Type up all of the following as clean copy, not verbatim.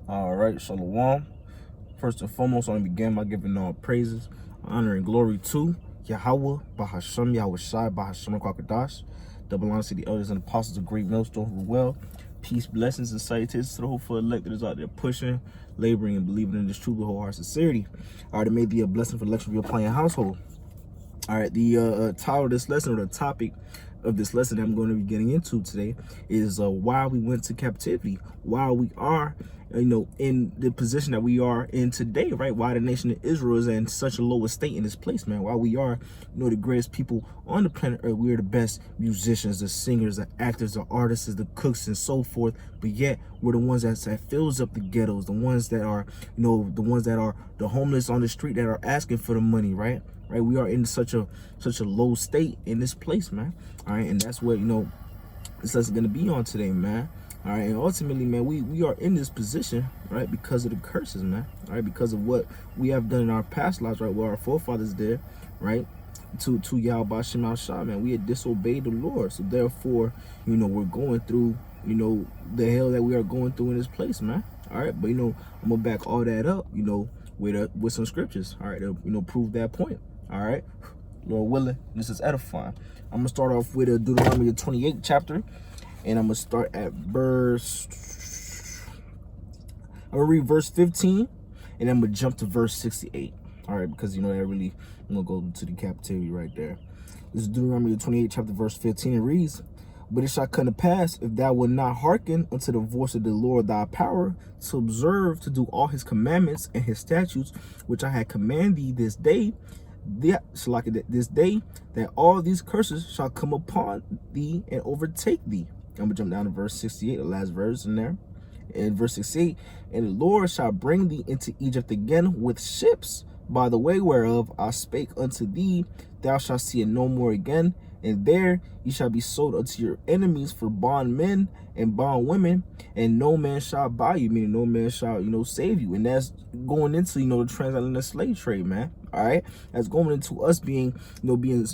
All right, Shalom. First and foremost, I want to begin by giving all praises, honor, and glory to Yahuwah, Bahashem, Yahweh Shai, Bahashem, Kwakadash. Double honor to the elders and apostles of Great Millstone who well. Peace, blessings, and salutations to the hopeful elect that is out there pushing, laboring, and believing in this truth with wholehearted sincerity. All right, it may be a blessing for the lecture of your playing household. All right, the title of this lesson, or the topic of this lesson that I'm going to be getting into today, is why we went to captivity, why we are, in the position that we are in today, right? Why the nation of Israel is in such a low estate in this place, man. Why we are, the greatest people on the planet Earth. We are the best musicians, the singers, the actors, the artists, the cooks, and so forth. But yet we're the ones that fills up the ghettos, the ones that are, the ones that are the homeless on the street that are asking for the money, right? Right, we are in such a low state in this place, man. All right, and that's what this lesson gonna be on today, man. All right, and ultimately, man, we are in this position, right, because of the curses, man. All right, because of what we have done in our past lives, right, what our forefathers did, right, to Yahuwah Shem Shah, man. We had disobeyed the Lord, so therefore, we're going through, the hell that we are going through in this place, man. All right, but I'm gonna back all that up, with some scriptures, all right, to prove that point. All right, Lord willing, this is edifying. I'm gonna start off with Deuteronomy 28 chapter, and I'm gonna start at I'm gonna read verse 15, and I'm gonna jump to verse 68. All right, because that really, I'm gonna go to the captivity right there. This is Deuteronomy 28 chapter verse 15. It reads, "But it shall come to pass, if thou wilt not hearken unto the voice of the Lord thy power, to observe to do all his commandments and his statutes, which I had commanded thee this day, that all these curses shall come upon thee and overtake thee." I'm gonna jump down to verse 68, the last verse in there. In verse 68, "And the Lord shall bring thee into Egypt again with ships, by the way whereof I spake unto thee, thou shalt see it no more again. And there ye shall be sold unto your enemies for bondmen and bondwomen, and no man shall buy you," meaning no man shall, save you. And that's going into, the transatlantic slave trade, man. All right, that's going into us being, being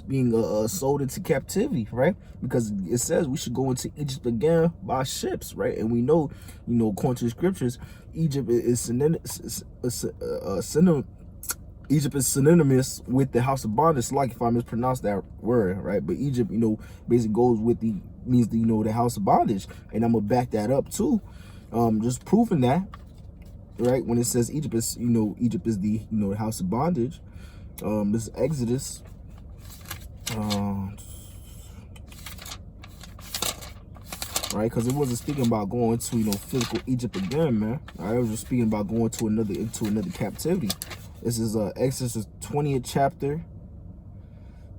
sold into captivity, right? Because it says we should go into Egypt again by ships, right? And we know, according to the scriptures, Egypt is Egypt is synonymous with the house of bondage, like if I mispronounce that word, right? But Egypt, basically goes with means the house of bondage. And I'm gonna back that up too. Just proving that, right? When it says Egypt is, Egypt is the, the house of bondage. This is Exodus. Right, because it wasn't speaking about going to, physical Egypt again, man. All right, it was just speaking about going to another captivity. This is Exodus 20th chapter,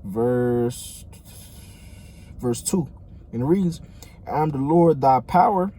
verse 2. And it reads, "I am the Lord thy power,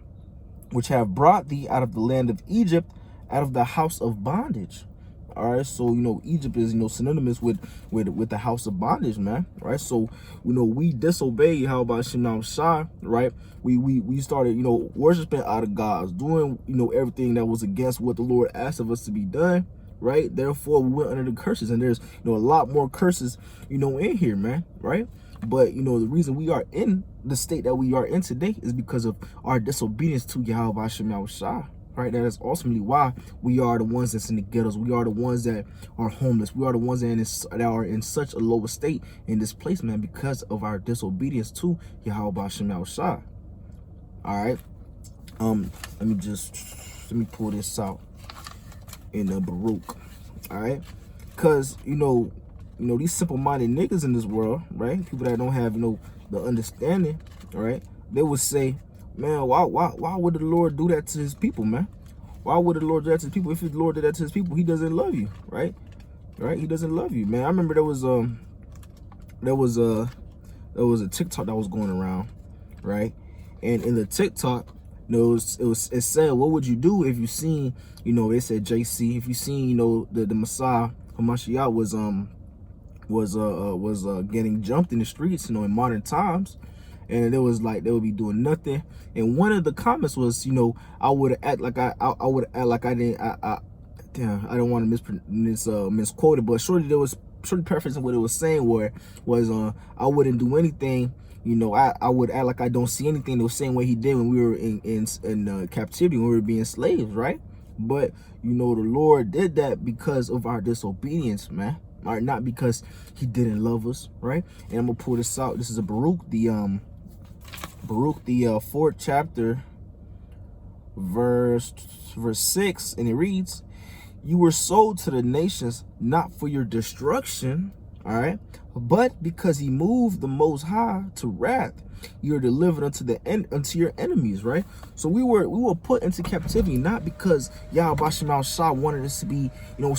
which have brought thee out of the land of Egypt, out of the house of bondage." All right, so Egypt is synonymous with the house of bondage, man. Right, so we disobeyed Yahuwah Shem Shai, right? We started worshiping other gods, doing everything that was against what the Lord asked of us to be done. Right, therefore we went under the curses, and there's a lot more curses in here, man. Right, but the reason we are in the state that we are in today is because of our disobedience to Yahuwah Shem Shai. Right, that is ultimately why we are the ones that's in the ghettos. We are the ones that are homeless. We are the ones that are in such a low state in this place, man, because of our disobedience to Yahuwah Shem Shai. All right, let me pull this out in the Baruch. All right, because these simple-minded niggas in this world, right? People that don't have the understanding, all right? They would say, man, why would the Lord do that to his people, man? Why would the Lord do that to his people? If the Lord did that to his people, he doesn't love you, right? Right? He doesn't love you, man. I remember there was a TikTok that was going around, right? And in the TikTok, it said, what would you do if you seen, they said JC, if you seen, the Messiah Hamashiach was getting jumped in the streets, in modern times. And it was like they would be doing nothing. And one of the comments was, I would act like I didn't. Damn, I don't want to misquote it, but shortly paraphrasing what it was saying was I wouldn't do anything. I would act like I don't see anything the same way he did when we were in captivity, when we were being slaves, right? But, you know, the Lord did that because of our disobedience, man. All right, not because he didn't love us, right? And I'm gonna pull this out. This is a Baruch, the 4th chapter, verse 6, and it reads, "You were sold to the nations not for your destruction, all right, but because he moved the Most High to wrath, you are delivered unto your enemies," right? So we were put into captivity not because Yahuwah Shem Shah wanted us to be, you know,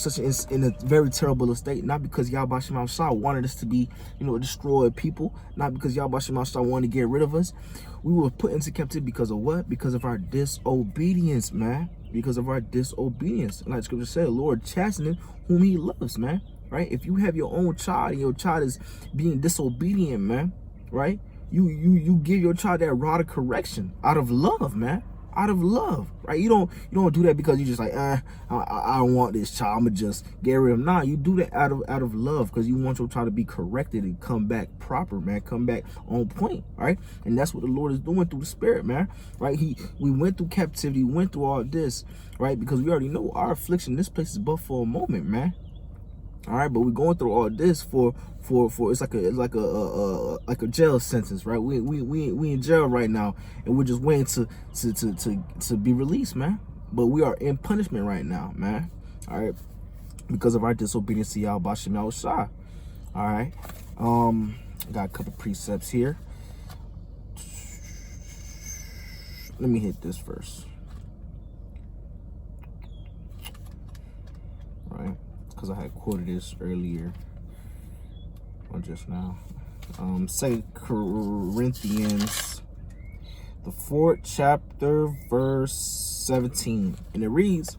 in a very terrible state, not because Yahuwah Shem Shah wanted us to be, you know, destroy people, not because Yahuwah Shem Shah wanted to get rid of us. We were put into captivity because of what? Because of our disobedience, man. Because of our disobedience. And like scripture said, Lord chastening whom he loves, man. Right? If you have your own child and your child is being disobedient, man, right? You give your child that rod of correction out of love, man. Out of love, right? You don't do that because you just like, I don't want this child, I'm gonna just get rid of him. Nah, you do that out of love because you want your child to be corrected and come back proper, man. Come back on point, right? And that's what the Lord is doing through the Spirit, man. Right? We went through captivity, went through all this, right? Because we already know our affliction, this place is but for a moment, man. All right, but we're going through all this for it's like a jail sentence, right? We in jail right now, and we're just waiting to be released, man. But we are in punishment right now, man. All right, because of our disobedience to Yahuwah Shem Yahushua. All right, got a couple precepts here. Let me hit this first. All right. Because I had quoted this earlier or just now. 2 Corinthians, the 4th chapter, verse 17, and it reads,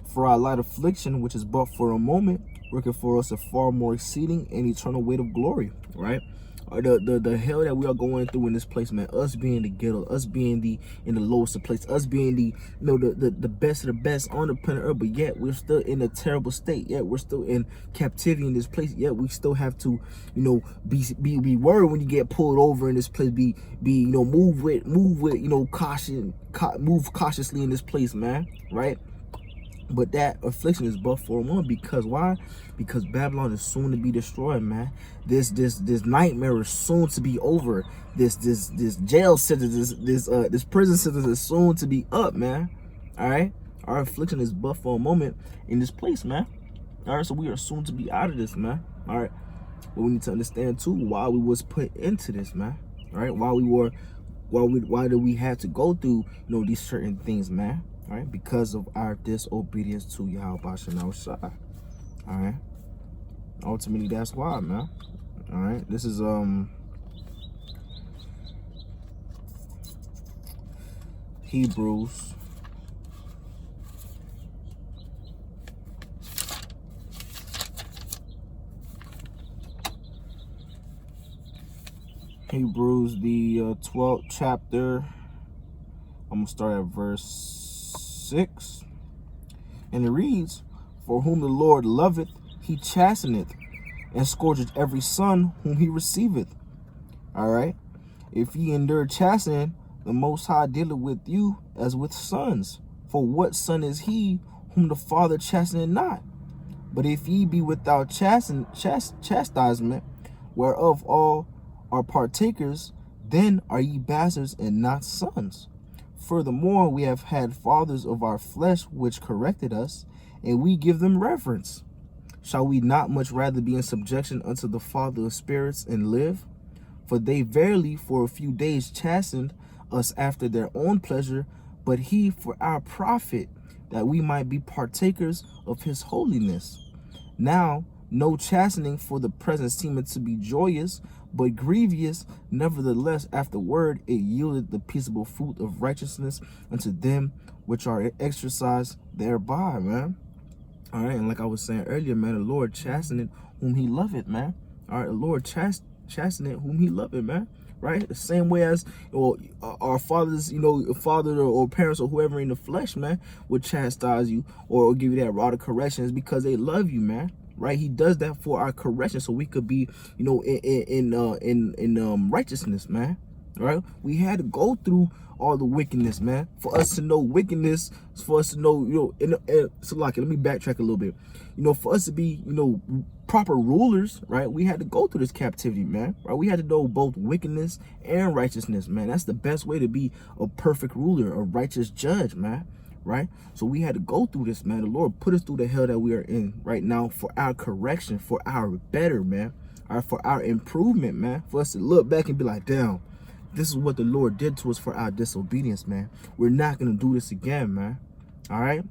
"For our light affliction, which is but for a moment, working for us a far more exceeding and eternal weight of glory," right? Or the hell that we are going through in this place, man. Us being the ghetto, us being in the lowest of place, us being the best of the best on the planet Earth, but yet we're still in a terrible state. Yet we're still in captivity in this place. Yet we still have to, you know, be worried when you get pulled over in this place. Be you know, move with you know, move cautiously in this place, man. Right? But that affliction is but for one. Because why? Because Babylon is soon to be destroyed, man. This nightmare is soon to be over. This jail sentence, this prison sentence is soon to be up, man. All right, our affliction is but for a moment in this place, man. All right, so we are soon to be out of this, man. All right, but we need to understand too why we was put into this, man. All right, why did we have to go through, you know, these certain things, man? All right, because of our disobedience to Yahuwah Shem Yahushua. All right, ultimately that's why, man. All right, this is Hebrews. Hebrews, the 12th chapter. I'm gonna start at verse 6, and it reads, "For whom the Lord loveth, he chasteneth, and scourgeth every son whom he receiveth." All right, if ye endure chastening, the Most High dealeth with you as with sons. For what son is he whom the Father chasteneth not? But if ye be without chastisement, whereof all are partakers, then are ye bastards and not sons. Furthermore, we have had fathers of our flesh which corrected us, and we give them reverence. Shall we not much rather be in subjection unto the Father of spirits and live? For they verily for a few days chastened us after their own pleasure, but he for our profit, that we might be partakers of his holiness. Now, no chastening for the present seemeth to be joyous, but grievous. Nevertheless, afterward it yielded the peaceable fruit of righteousness unto them which are exercised thereby, man. All right, and like I was saying earlier, man, the Lord chasteneth whom he loveth, man. All right, the Lord chasteneth whom he loveth, man. Right, the same way as, or our fathers, you know, father or parents or whoever in the flesh, man, would chastise you or give you that rod of correction, is because they love you, man. Right, he does that for our correction, so we could be, you know, in righteousness, man. right? We had to go through all the wickedness, man, for us to know wickedness, for us to know, so like, let me backtrack a little bit. For us to be, proper rulers, right? We had to go through this captivity, man, right? We had to know both wickedness and righteousness, man. That's the best way to be a perfect ruler, a righteous judge, man, right? So we had to go through this, man. The Lord put us through the hell that we are in right now for our correction, for our better, man, all right, for our improvement, man, for us to look back and be like, damn, this is what the Lord did to us for our disobedience, man. We're not going to do this again, man. All right?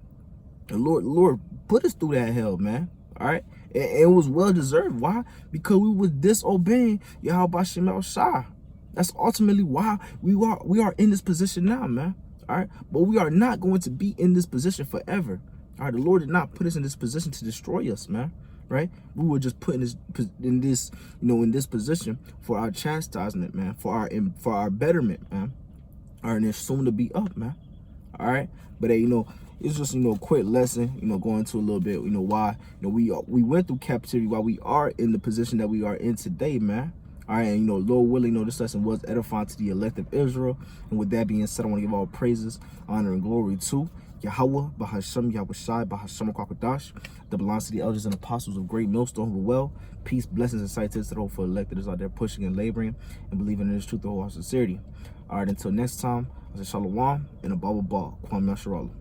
The Lord put us through that hell, man. All right? And it was well deserved. Why? Because we was disobeying Yahuwah Shem Shah. That's ultimately why we are in this position now, man. All right? But we are not going to be in this position forever. All right? The Lord did not put us in this position to destroy us, man. Right? We were just put in this position for our chastisement, man, for our betterment, man. All right, and it's soon to be up, man. All right, but hey, it's just a quick lesson, going into a little bit, why we went through captivity, why we are in the position that we are in today, man. All right, and Lord willing, this lesson was edifying to the elect of Israel. And with that being said, I want to give all praises, honor, and glory to Yahuwah, Bahashem, Yahushai, Bahashem, Kwakadash, that belongs to the elders and apostles of Great Millstone, who well, peace, blessings, and sight to the hope for electors out there pushing and laboring and believing in this truth with all sincerity. All right, until next time, I say Shalom and a Baba Kwam Yasharallah.